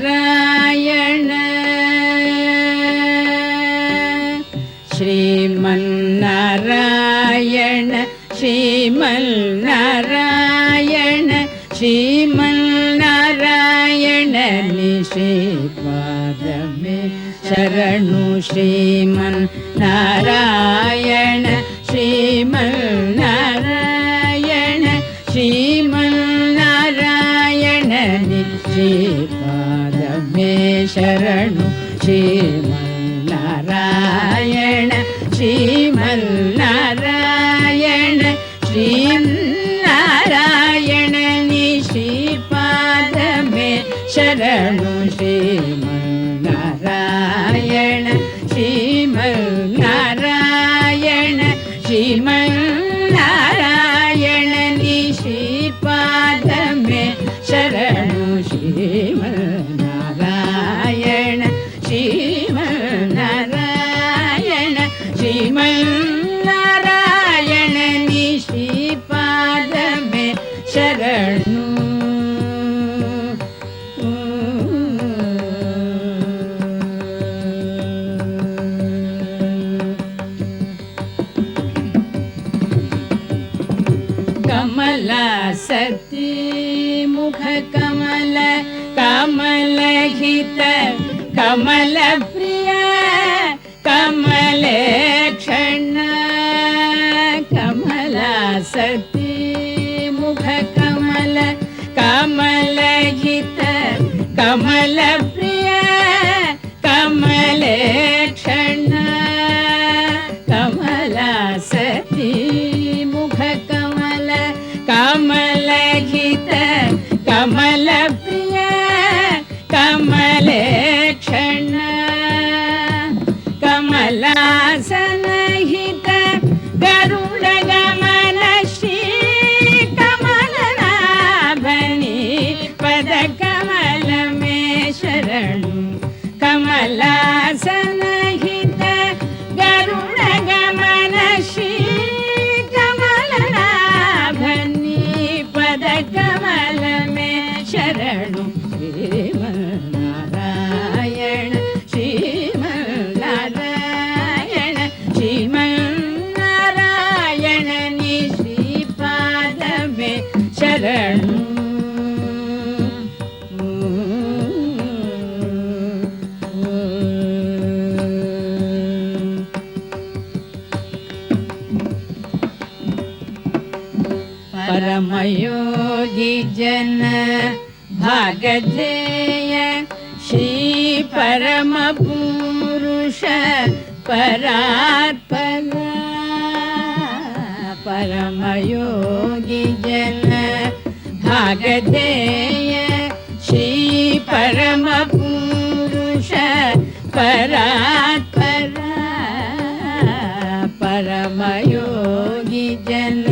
ಶ್ರೀಮನ್ನಾರಾಯಣ ಶ್ರೀಮನ್ನಾರಾಯಣ ಶ್ರೀಮನ್ನಾರಾಯಣ ಶ್ರೀಮನ್ನಾರಾಯಣ ಶ್ರೀಪಾದಮೇ ಶರಣು ಶ್ರೀಮನ್ನಾರಾಯಣ ಶ್ರೀಮನ್ನಾರಾಯಣ ಶ್ರೀಮನ್ನಾರಾಯಣ ಶ್ರೀಪಾದಮೇ ಶರಣು ಶ್ರೀಮನ್ನಾರಾಯಣ ಶ್ರೀಮನ್ನಾರಾಯಣ ಶ್ರೀನಾರಾಯಣ ಶ್ರೀಪಾದಮೇ ಶರಣು ಶ್ರೀಮನ್ನಾರಾಯಣ ಶ್ರೀಮನ್ನಾರಾಯಣ ಶ್ರೀಮನ್ನಾರಾಯಣ ಶ್ರೀಪಾದಮೇ ಶರಣು ಶ್ರೀಮನ್ನಾರಾಯಣ ಶ್ರೀಮನ್ನಾರಾಯಣ ಶ್ರೀಮನ್ನಾರಾಯಣ ಶ್ರೀಪಾದಮೇ ಶರಣು. ಕಮಲ ಸತಿ ಮುಖ ಕಮಲ ಕಮಲಹಿತ ಕಮಲ ಪ್ರಿಯ ಕಮಲೇಕ್ಷಣ ಕಮಲ ಸತಿ ಮುಖ ಕಮಲ ಕಮಲಹಿತ ಕಮಲ ಪ್ರಿಯ ಕಮಲೇಕ್ಷಣ ಕಮಲ ಸತಿ ಮುಖ ಕಮಲ ಕಮಲಹಿತ ಕಮಲ ಪ್ರಿಯ ಕಮಲೇಕ್ಷಣ ಕಮಲಾಸನಹಿತ ಗರುಡ ಗಮನ ಶ್ರೀ ಕಮಲನಾಭನಿ ಪದ ಕಮಲ ಮೇ ಶರಣು ಕಮಲಾಸನಹಿತ ಗರುಡ ಗಮನ ಶ್ರೀ ಕಮಲನಾಭನಿ ಪದ ಕಮಲ ಮೇ ಶರಣು ಶ್ರೀಮನ್ನಾರಾಯಣ ಶ್ರೀಮನ್ನಾರಾಯಣ ಶ್ರೀಮನ್ನಾರಾಯಣ ಶ್ರೀಪಾದಮೇ ಶರಣು. परमयोगी जन भागधेय श्री परम पुरुष परात्पर परमयोगी जन भागधेय श्री परम पुरुष परात्पर परमयोगी जन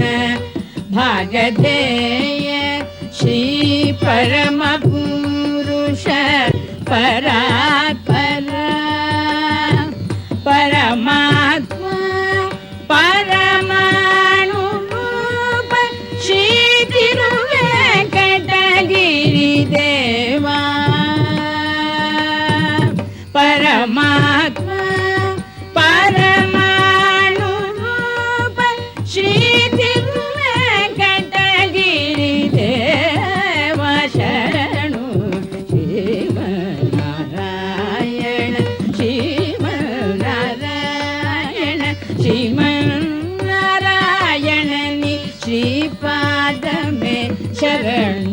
भागधेय श्री परम पुरुष परात्पर परमात्मा परमाणु रूप श्री तिरुवेंकटगिरि देवा परमात्मा परमाणु रूप श्री तिरुवेंकटगिरि देवा शरणु ಶ್ರೀಮನ್ನಾರಾಯಣ ಶ್ರೀಮನ್ನಾರಾಯಣ ಶ್ರೀಮನ್ನಾರಾಯಣ ಶ್ರೀಪಾದಮೇ ಶರಣು.